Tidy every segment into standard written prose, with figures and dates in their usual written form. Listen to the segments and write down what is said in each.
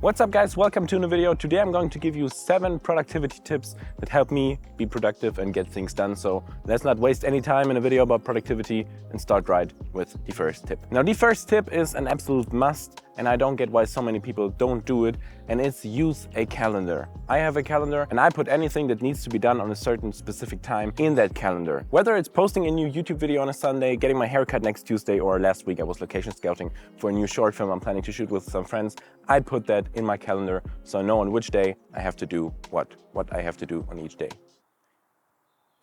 What's up guys, welcome to a new video. Today I'm going to give you 7 productivity tips that help me be productive and get things done. So let's not waste any time in a video about productivity and start right with the first tip. Now the first tip is an absolute must and I don't get why so many people don't do it, and it's use a calendar. I have a calendar and I put anything that needs to be done on a certain specific time in that calendar. Whether it's posting a new YouTube video on a Sunday, getting my haircut next Tuesday, or last week I was location scouting for a new short film I'm planning to shoot with some friends, I put that in my calendar so I know on which day I have to do what I have to do on each day.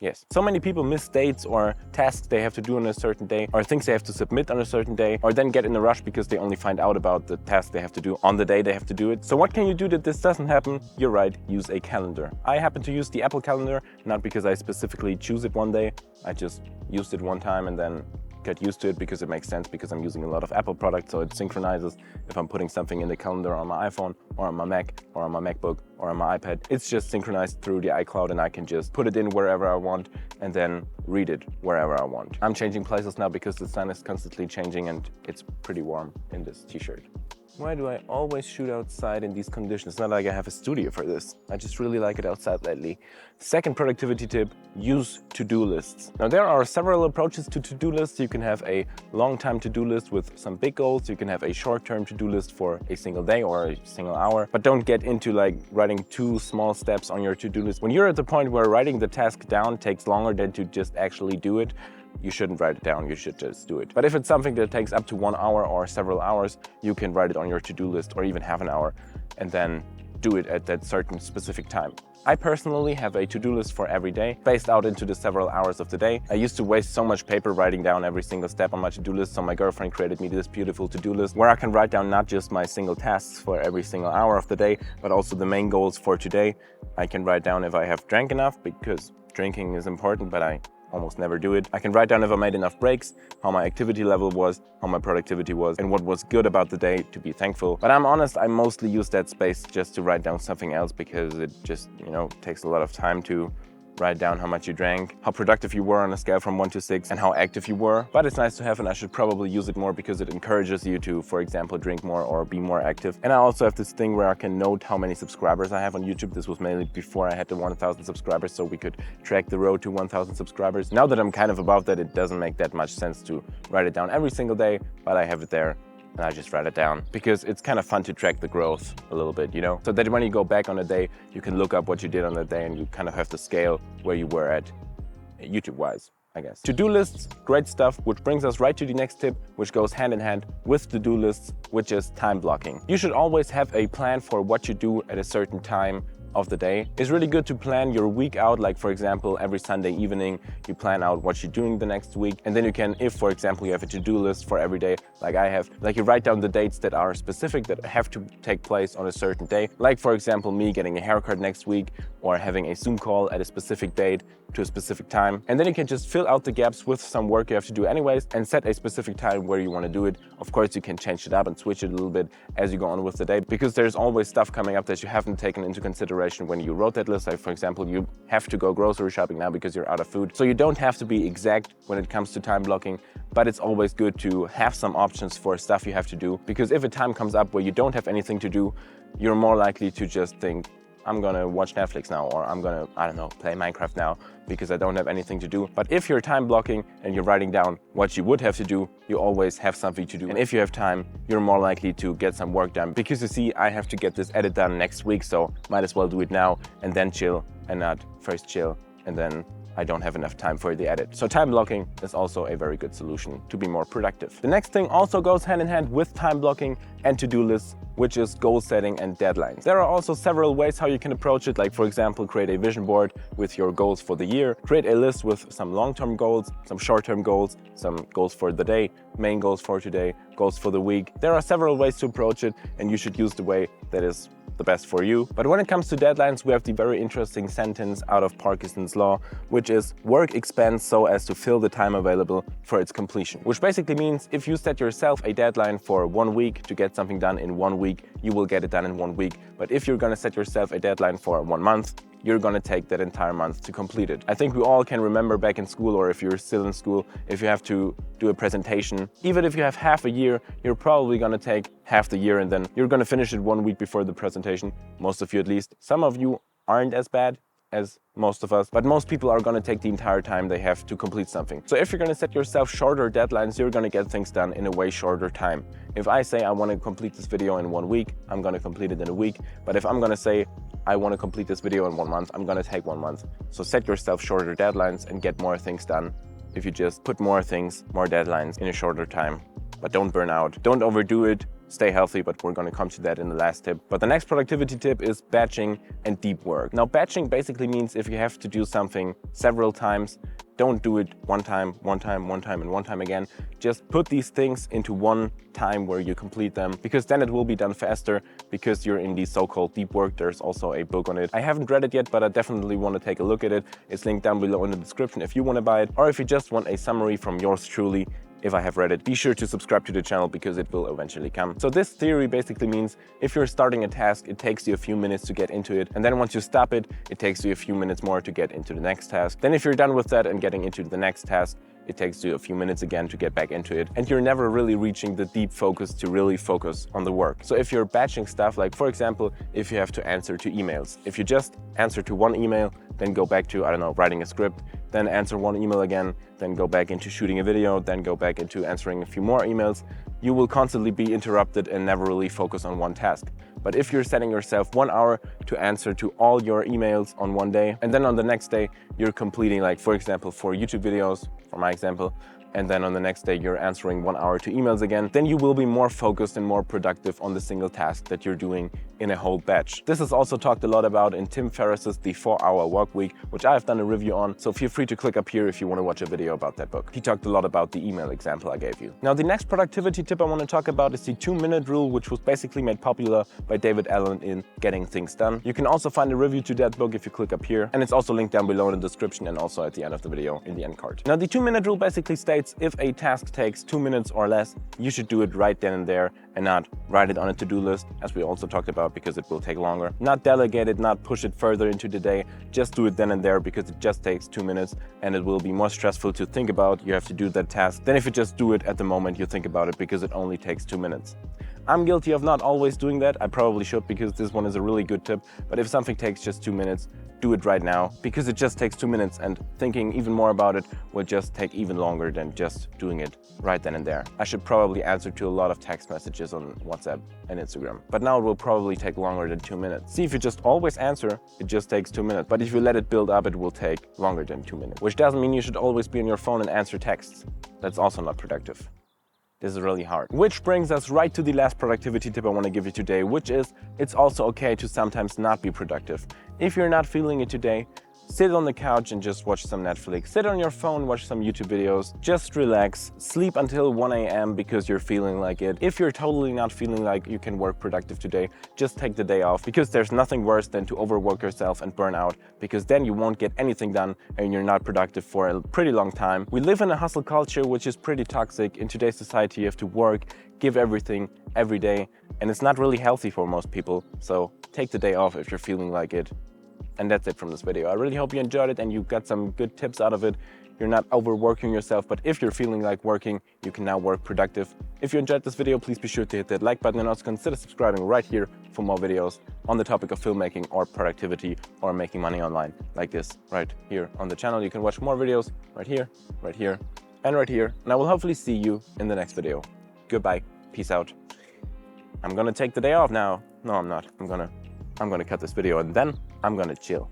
Yes, so many people miss dates or tasks they have to do on a certain day, or things they have to submit on a certain day, or then get in a rush because they only find out about the task they have to do on the day they have to do it. So what can you do that this doesn't happen? You're right, use a calendar. I happen to use the Apple calendar, not because I specifically choose it one day. I just used it one time and then get used to it because it makes sense, because I'm using a lot of Apple products, so it synchronizes if I'm putting something in the calendar on my iPhone or on my Mac or on my MacBook or on my iPad. It's just synchronized through the iCloud and I can just put it in wherever I want and then read it wherever I want. I'm changing places now because the sun is constantly changing and it's pretty warm in this t-shirt. Why do I always shoot outside in these conditions? It's not like I have a studio for this. I just really like it outside lately. Second productivity tip, use to-do lists. Now there are several approaches to to-do lists. You can have a long-time to-do list with some big goals. You can have a short-term to-do list for a single day or a single hour. But don't get into like writing 2 small steps on your to-do list. When you're at the point where writing the task down takes longer than to just actually do it, you shouldn't write it down, you should just do it. But if it's something that takes up to 1 hour or several hours, you can write it on your to-do list or even half an hour and then do it at that certain specific time. I personally have a to-do list for every day, spaced out into the several hours of the day. I used to waste so much paper writing down every single step on my to-do list, so my girlfriend created me this beautiful to-do list where I can write down not just my single tasks for every single hour of the day, but also the main goals for today. I can write down if I have drank enough, because drinking is important, but I almost never do it. I can write down if I made enough breaks, how my activity level was, how my productivity was, and what was good about the day to be thankful. But I'm honest, I mostly use that space just to write down something else because it just, takes a lot of time to write down how much you drank, how productive you were on a scale from 1 to 6, and how active you were. But it's nice to have, and I should probably use it more because it encourages you to, for example, drink more or be more active. And I also have this thing where I can note how many subscribers I have on YouTube. This was mainly before I had the 1,000 subscribers, so we could track the road to 1,000 subscribers. Now that I'm kind of above that, it doesn't make that much sense to write it down every single day, but I have it there. And I just write it down because it's kind of fun to track the growth a little bit, so that when you go back on a day, you can look up what you did on the day and you kind of have to scale where you were at YouTube-wise, I guess. To-do lists, great stuff, which brings us right to the next tip, which goes hand in hand with to-do lists, which is time blocking. You should always have a plan for what you do at a certain time of the day. It's really good to plan your week out, like for example, every Sunday evening, you plan out what you're doing the next week. And then you can, if for example, you have a to-do list for every day, like I have, like you write down the dates that are specific, that have to take place on a certain day. Like for example, me getting a haircut next week or having a Zoom call at a specific date to a specific time. And then you can just fill out the gaps with some work you have to do anyways and set a specific time where you want to do it. Of course, you can change it up and switch it a little bit as you go on with the day, because there's always stuff coming up that you haven't taken into consideration when you wrote that list. Like for example, you have to go grocery shopping now because you're out of food. So you don't have to be exact when it comes to time blocking, but it's always good to have some options for stuff you have to do, because if a time comes up where you don't have anything to do, you're more likely to just think, I'm gonna watch Netflix now, or I'm gonna, I don't know, play Minecraft now because I don't have anything to do. But if you're time blocking and you're writing down what you would have to do, you always have something to do. And if you have time, you're more likely to get some work done, because you see, I have to get this edit done next week, so might as well do it now and then chill, and not first chill and then I don't have enough time for the edit. So time blocking is also a very good solution to be more productive. The next thing also goes hand in hand with time blocking and to-do lists, which is goal setting and deadlines. There are also several ways how you can approach it, like for example, create a vision board with your goals for the year, create a list with some long-term goals, some short-term goals, some goals for the day, main goals for today, goals for the week. There are several ways to approach it, and you should use the way that is the best for you. But when it comes to deadlines, we have the very interesting sentence out of Parkinson's law, which is work expands so as to fill the time available for its completion. Which basically means if you set yourself a deadline for 1 week to get something done in 1 week, you will get it done in 1 week. But if you're gonna set yourself a deadline for 1 month, you're gonna take that entire month to complete it. I think we all can remember back in school, or if you're still in school, if you have to do a presentation, even if you have half a year, you're probably gonna take half the year and then you're gonna finish it 1 week before the presentation. Most of you at least. Some of you aren't as bad as most of us, but most people are gonna take the entire time they have to complete something. So if you're gonna set yourself shorter deadlines, you're gonna get things done in a way shorter time. If I say I wanna complete this video in 1 week, I'm gonna complete it in a week. But if I'm gonna say I wanna complete this video in 1 month, I'm gonna take 1 month. So set yourself shorter deadlines and get more things done if you just put more things, more deadlines in a shorter time. But don't burn out, don't overdo it. Stay healthy, but we're going to come to that in the last tip. But the next productivity tip is batching and deep work. Now, batching basically means if you have to do something several times, don't do it one time, and one time again. Just put these things into one time where you complete them, because then it will be done faster, because you're in the so-called deep work. There's also a book on it. I haven't read it yet, but I definitely want to take a look at it. It's linked down below in the description if you want to buy it, or if you just want a summary from yours truly. If I have read it, be sure to subscribe to the channel because it will eventually come. So this theory basically means if you're starting a task, it takes you a few minutes to get into it. And then once you stop it, it takes you a few minutes more to get into the next task. Then if you're done with that and getting into the next task, it takes you a few minutes again to get back into it. And you're never really reaching the deep focus to really focus on the work. So if you're batching stuff, like for example, if you have to answer to emails, if you just answer to one email, then go back to, I don't know, writing a script, then answer one email again, then go back into shooting a video, then go back into answering a few more emails, you will constantly be interrupted and never really focus on one task. But if you're setting yourself 1 hour to answer to all your emails on one day, and then on the next day, you're completing, like for example, 4 YouTube videos, for my example, and then on the next day you're answering 1 hour to emails again, then you will be more focused and more productive on the single task that you're doing in a whole batch. This is also talked a lot about in Tim Ferriss's The 4-Hour Work Week, which I have done a review on, so feel free to click up here if you want to watch a video about that book. He talked a lot about the email example I gave you. Now the next productivity tip I want to talk about is the 2-minute rule, which was basically made popular by David Allen in Getting Things Done. You can also find a review to that book if you click up here, and it's also linked down below in the description and also at the end of the video in the end card. Now the 2-minute rule basically states if a task takes 2 minutes or less, you should do it right then and there and not write it on a to-do list, as we also talked about, because it will take longer. Not delegate it, not push it further into the day, just do it then and there because it just takes 2 minutes and it will be more stressful to think about you have to do that task than if you just do it at the moment you think about it because it only takes 2 minutes. I'm guilty of not always doing that. I probably should because this one is a really good tip, but if something takes just 2 minutes, do it right now because it just takes 2 minutes and thinking even more about it will just take even longer than just doing it right then and there. I should probably answer to a lot of text messages on WhatsApp and Instagram, but now it will probably take longer than 2 minutes. See, if you just always answer, it just takes 2 minutes, but if you let it build up, it will take longer than 2 minutes, which doesn't mean you should always be on your phone and answer texts. That's also not productive. This is really hard. Which brings us right to the last productivity tip I want to give you today, which is it's also okay to sometimes not be productive. If you're not feeling it today, sit on the couch and just watch some Netflix. Sit on your phone, watch some YouTube videos. Just relax. Sleep until 1 AM because you're feeling like it. If you're totally not feeling like you can work productive today, just take the day off because there's nothing worse than to overwork yourself and burn out, because then you won't get anything done and you're not productive for a pretty long time. We live in a hustle culture which is pretty toxic. In today's society, you have to work, give everything every day, and it's not really healthy for most people. So take the day off if you're feeling like it. And that's it from this video. I really hope you enjoyed it and you got some good tips out of it. You're not overworking yourself, but if you're feeling like working, you can now work productive. If you enjoyed this video, please be sure to hit that like button and also consider subscribing right here for more videos on the topic of filmmaking or productivity or making money online, like this right here on the channel. You can watch more videos right here, and right here. And I will hopefully see you in the next video. Goodbye. Peace out. I'm gonna take the day off now. No, I'm not. I'm gonna cut this video and then I'm gonna chill.